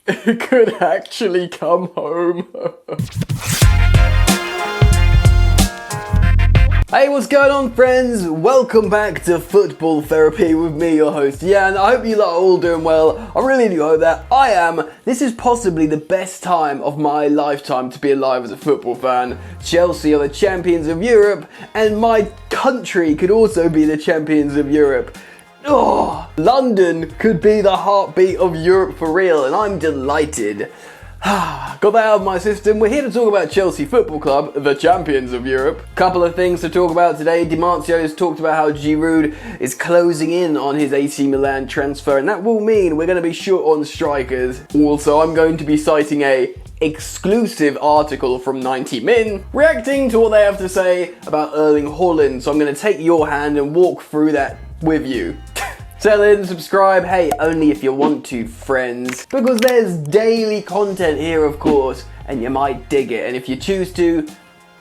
It could actually come home. Hey, what's going on, friends? Welcome back to Football Therapy with me, your host, Jan. I hope you lot are all doing well. I really do hope that I am. This is possibly the best time of my lifetime to be alive as a football fan. Chelsea are the champions of Europe, and my country could also be the champions of Europe. Oh, London could be the heartbeat of Europe for real, and I'm delighted. Got that out of my system. We're here to talk about Chelsea Football Club, the champions of Europe. Couple of things to talk about today. Dimarzio has talked about how Giroud is closing in on his AC Milan transfer, and that will mean we're going to be short on strikers. Also, I'm going to be citing a exclusive article from 90 Min, reacting to what they have to say about Erling Haaland. So I'm going to take your hand and walk through that with you. Tell in, subscribe, hey, only if you want to, friends. Because there's daily content here, of course, and you might dig it. And if you choose to,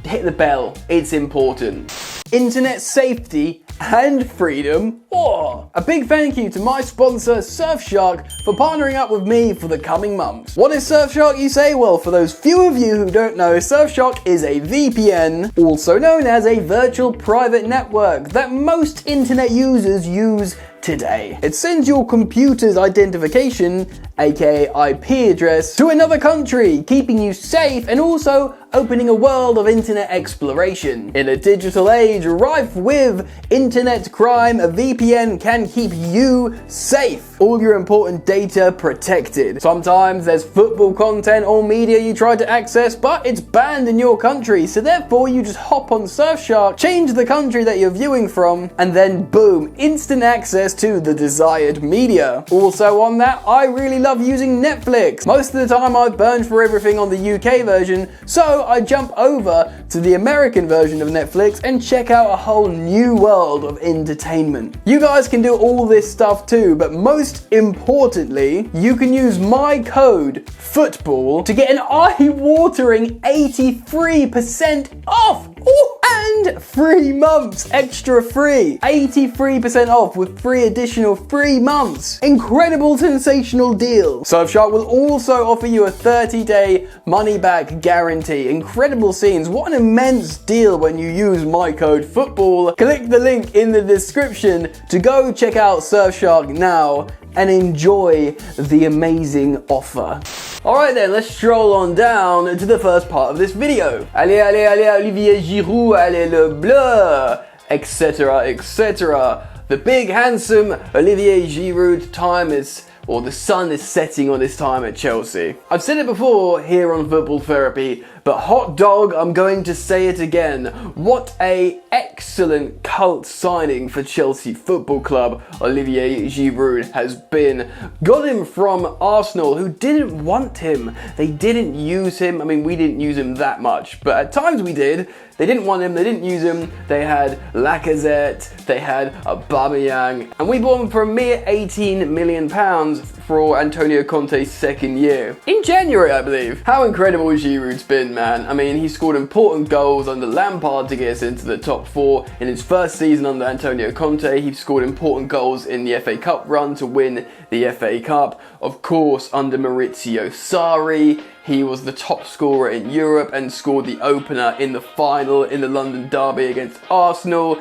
hit the bell, it's important. Internet safety and freedom. Oh, a big thank you to my sponsor, Surfshark, for partnering up with me for the coming months. What is Surfshark, you say? Well, for those few of you who don't know, Surfshark is a VPN, also known as a virtual private network, that most internet users use today. It sends your computer's identification, aka IP address, to another country, keeping you safe and also opening a world of internet exploration. In a digital age rife with internet crime, a VPN can keep you safe. All your important data protected. Sometimes there's football content or media you try to access, but it's banned in your country, so therefore you just hop on Surfshark, change the country that you're viewing from, and then boom, instant access to the desired media. Also on that, I really love using Netflix. Most of the time I've burned for everything on the UK version, so I jump over to the American version of Netflix and check out a whole new world of entertainment. You guys can do all this stuff too, but most importantly, you can use my code FOOTBALL to get an eye-watering 83% off. Ooh, and 3 months extra free. 83% off with 3 additional free months. Incredible, sensational deal. Surfshark will also offer you a 30-day money-back guarantee. Incredible scenes. What an immense deal when you use my code FOOTBALL. Click the link in the description to go check out Surfshark now and enjoy the amazing offer. Alright then, let's stroll on down to the first part of this video. Allez, allez, allez, Olivier Giroud, allez le bleu, etc, etc. The big, handsome Olivier Giroud time is, or the sun is setting on his time at Chelsea. I've said it before here on Football Therapy, but hot dog, I'm going to say it again. What a excellent cult signing for Chelsea Football Club Olivier Giroud has been. Got him from Arsenal, who didn't want him. They didn't use him. I mean, we didn't use him that much, but at times we did. They didn't want him, they didn't use him. They had Lacazette, they had Abramovich, and we bought him for a mere £18 million for Antonio Conte's second year. In January, I believe. How incredible Giroud's been, man. I mean, he scored important goals under Lampard to get us into the top 4. In his first season under Antonio Conte, he scored important goals in the FA Cup run to win the FA Cup. Of course, under Maurizio Sarri, he was the top scorer in Europe and scored the opener in the final in the London derby against Arsenal.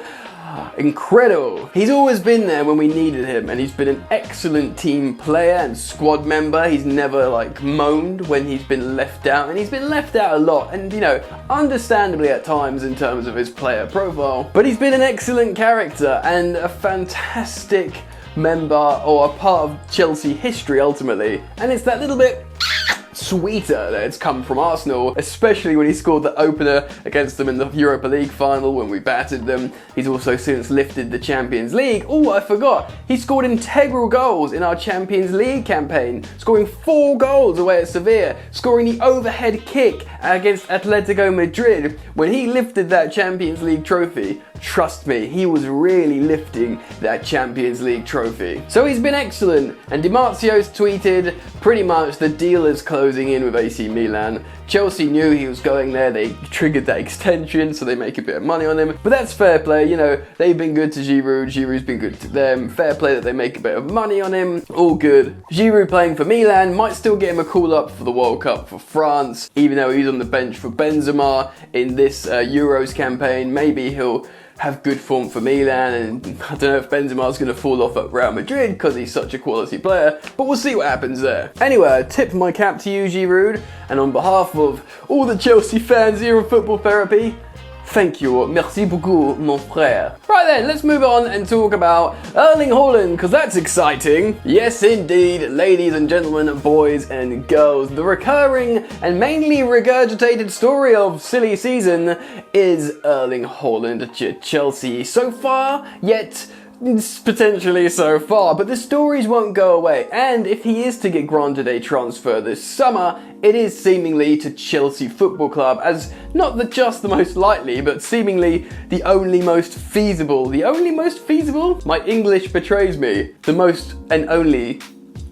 Incredible. He's always been there when we needed him, and he's been an excellent team player and squad member. He's never moaned when he's been left out, and he's been left out a lot, and understandably at times in terms of his player profile. But he's been an excellent character and a fantastic member, or a part of Chelsea history ultimately. And it's that little bit sweeter that it's come from Arsenal, especially when he scored the opener against them in the Europa League final when we battered them. He's also since lifted the Champions League. Oh, I forgot, he scored integral goals in our Champions League campaign, scoring 4 goals away at Sevilla, scoring the overhead kick against Atletico Madrid when he lifted that Champions League trophy trust me, he was really lifting that Champions League trophy. So he's been excellent, and Di Marzio's tweeted pretty much the deal is closing in with AC Milan. Chelsea knew he was going there, they triggered that extension so they make a bit of money on him, but that's fair play, you know, they've been good to Giroud, Giroud's been good to them, fair play that they make a bit of money on him, all good. Giroud playing for Milan might still get him a call up for the World Cup for France, even though he's on the bench for Benzema in this Euros campaign. Maybe he'll have good form for Milan, and I don't know if Benzema's going to fall off at Real Madrid because he's such a quality player, but we'll see what happens there. Anyway, I tip my cap to you, Giroud, and on behalf of all the Chelsea fans here on Football Therapy, thank you, merci beaucoup, mon frère. Right then, let's move on and talk about Erling Haaland, because that's exciting. Yes, indeed, ladies and gentlemen, boys and girls, the recurring and mainly regurgitated story of silly season is Erling Haaland to Chelsea. So far, yet potentially so far, but the stories won't go away, and if he is to get granted a transfer this summer, it is seemingly to Chelsea Football Club as not just the most likely, but seemingly the only most feasible. My English betrays me. The most and only.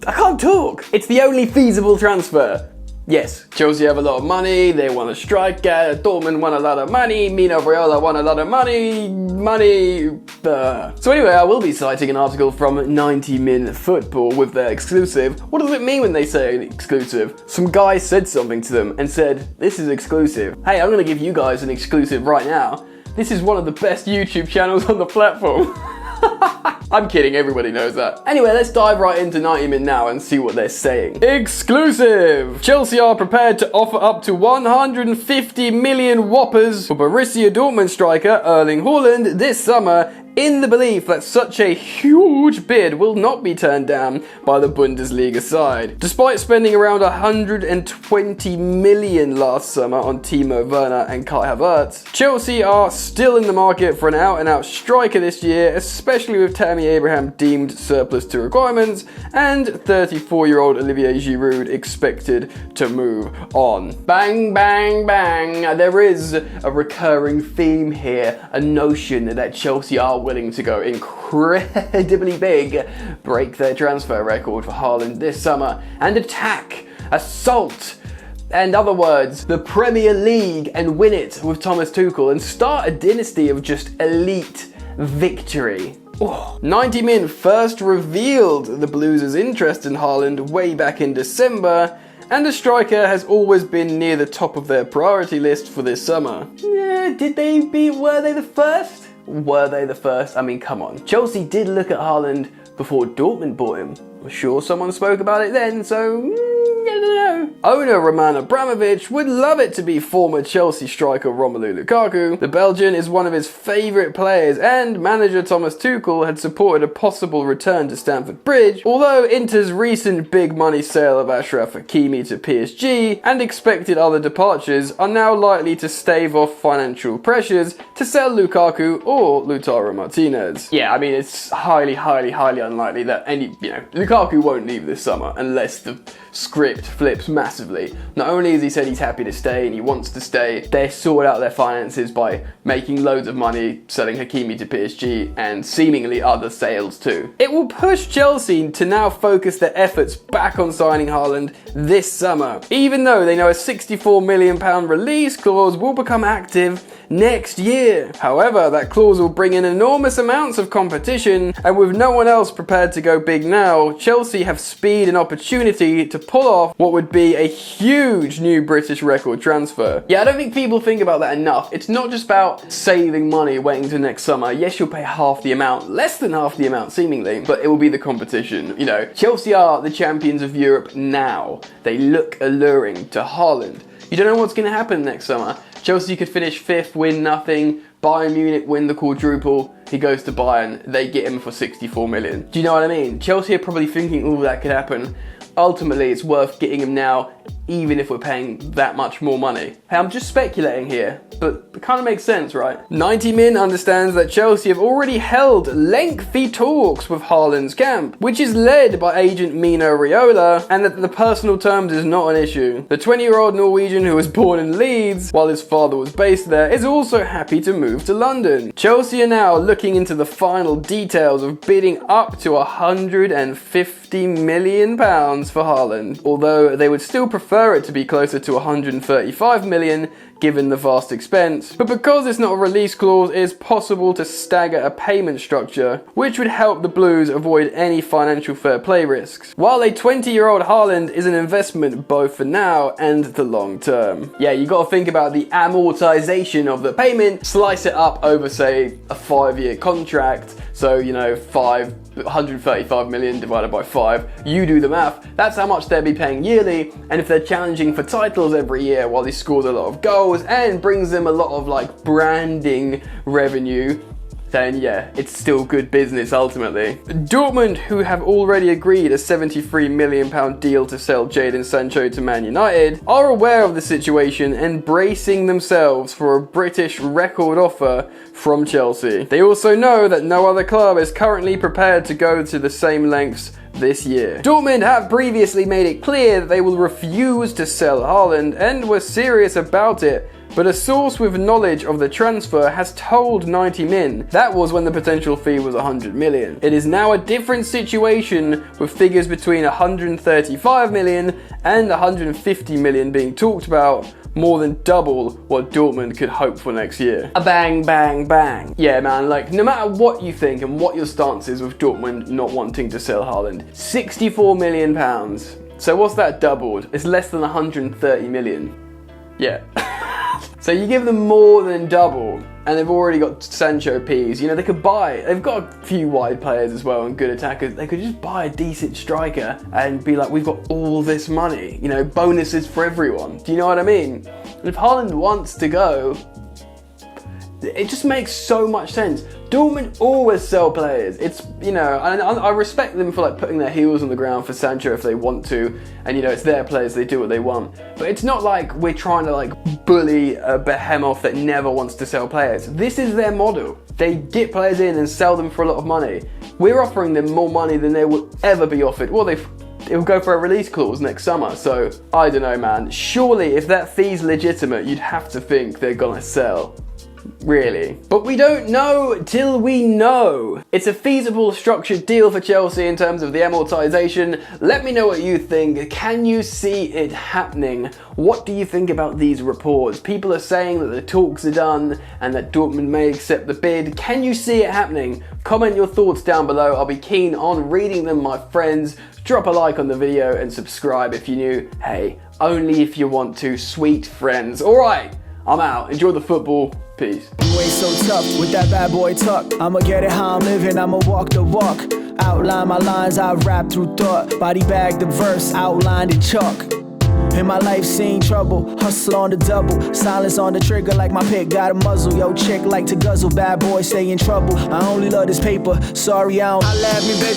I can't talk. It's the only feasible transfer. Yes, Chelsea have a lot of money, they want a striker, Dortmund want a lot of money, Mino Raiola want a lot of money. So anyway, I will be citing an article from 90 Min Football with their exclusive. What does it mean when they say exclusive? Some guy said something to them and said, this is exclusive. Hey, I'm gonna give you guys an exclusive right now. This is one of the best YouTube channels on the platform. I'm kidding, everybody knows that. Anyway, let's dive right into 90 Min now and see what they're saying. Exclusive! Chelsea are prepared to offer up to 150 million whoppers for Borussia Dortmund striker Erling Haaland this summer, in the belief that such a huge bid will not be turned down by the Bundesliga side. Despite spending around 120 million last summer on Timo Werner and Kai Havertz, Chelsea are still in the market for an out-and-out striker this year, especially with Tammy Abraham deemed surplus to requirements and 34-year-old Olivier Giroud expected to move on. Bang, bang, bang. There is a recurring theme here, a notion that Chelsea are willing to go incredibly big, break their transfer record for Haaland this summer, and assault, in other words, the Premier League and win it with Thomas Tuchel and start a dynasty of just elite victory. 90 Min first revealed the Blues' interest in Haaland way back in December, and the striker has always been near the top of their priority list for this summer. Were they the first? Were they the first? I mean, come on. Chelsea did look at Haaland before Dortmund bought him. I'm sure someone spoke about it then, so I don't know. Owner Roman Abramovich would love it to be former Chelsea striker Romelu Lukaku. The Belgian is one of his favourite players, and manager Thomas Tuchel had supported a possible return to Stamford Bridge, although Inter's recent big money sale of Achraf Hakimi to PSG and expected other departures are now likely to stave off financial pressures to sell Lukaku or Lautaro Martinez. Yeah, I mean, it's highly unlikely that Lukaku won't leave this summer unless the script flips massively. Not only has he said he's happy to stay and he wants to stay, they're sorted out their finances by making loads of money selling Hakimi to PSG and seemingly other sales too. It will push Chelsea to now focus their efforts back on signing Haaland this summer, even though they know a £64 million release clause will become active next year. However, that clause will bring in enormous amounts of competition, and with no one else prepared to go big now, Chelsea have speed and opportunity to pull off what would be a huge new British record transfer. Yeah, I don't think people think about that enough. It's not just about saving money waiting till next summer. Yes, you'll pay half the amount, less than half the amount seemingly, but it will be the competition. You know, Chelsea are the champions of Europe now. They look alluring to Haaland. You don't know what's going to happen next summer. Chelsea could finish 5th, win nothing. Bayern Munich win the quadruple. He goes to Bayern. They get him for 64 million. Do you know what I mean? Chelsea are probably thinking, oh, that could happen. Ultimately, it's worth getting him now, even if we're paying that much more money. Hey, I'm just speculating here, but it kind of makes sense, right? 90 Min understands that Chelsea have already held lengthy talks with Haaland's camp, which is led by agent Mino Raiola, and that the personal terms is not an issue. The 20-year-old Norwegian, who was born in Leeds while his father was based there, is also happy to move to London. Chelsea are now looking into the final details of bidding up to £150 million for Haaland, although they would still prefer it to be closer to 135 million given the vast expense. But because it's not a release clause, it is possible to stagger a payment structure, which would help the Blues avoid any financial fair play risks. While a 20-year-old Haaland is an investment both for now and the long term. Yeah, you got to think about the amortization of the payment, slice it up over, say, a 5-year contract. So, 135 million divided by 5, you do the math, that's how much they'll be paying yearly. And if they're challenging for titles every year while he scores a lot of goals and brings them a lot of branding revenue, then yeah, it's still good business ultimately. Dortmund, who have already agreed a £73 million deal to sell Jadon Sancho to Man United, are aware of the situation and bracing themselves for a British record offer from Chelsea. They also know that no other club is currently prepared to go to the same lengths this year. Dortmund have previously made it clear that they will refuse to sell Haaland and were serious about it, but a source with knowledge of the transfer has told 90 Min that was when the potential fee was 100 million. It is now a different situation with figures between 135 million and 150 million being talked about, more than double what Dortmund could hope for next year. A bang, bang, bang. Yeah, man, no matter what you think and what your stance is with Dortmund not wanting to sell Haaland, £64 million. So what's that doubled? It's less than 130 million. Yeah. So you give them more than double, and they've already got Sancho P's. They could buy, they've got a few wide players as well and good attackers. They could just buy a decent striker and be like, we've got all this money, bonuses for everyone. Do you know what I mean? And if Haaland wants to go, it just makes so much sense. Dortmund always sell players. It's, and I respect them for putting their heels on the ground for Sancho if they want to, and it's their players, they do what they want. But it's not like we're trying to bully a behemoth that never wants to sell players. This is their model. They get players in and sell them for a lot of money. We're offering them more money than they will ever be offered. Well, it'll go for a release clause next summer, so I don't know, man. Surely if that fee's legitimate, you'd have to think they're gonna sell. Really. But we don't know till we know. It's a feasible structured deal for Chelsea in terms of the amortization. Let me know what you think. Can you see it happening? What do you think about these reports? People are saying that the talks are done and that Dortmund may accept the bid. Can you see it happening? Comment your thoughts down below. I'll be keen on reading them, my friends. Drop a like on the video and subscribe if you're new. Hey, only if you want to, sweet friends. Alright, I'm out. Enjoy the football. Peace. You ain't so tough with that bad boy talk. I'ma get it how I'm living, I'ma walk the walk. Outline my lines, I rap through thought. Body bag the verse, outlined in chalk. In my life seen trouble, hustle on the double. Silence on the trigger like my pick got a muzzle. Yo chick like to guzzle, bad boy stay in trouble. I only love this paper, sorry I don't. I laugh me baby.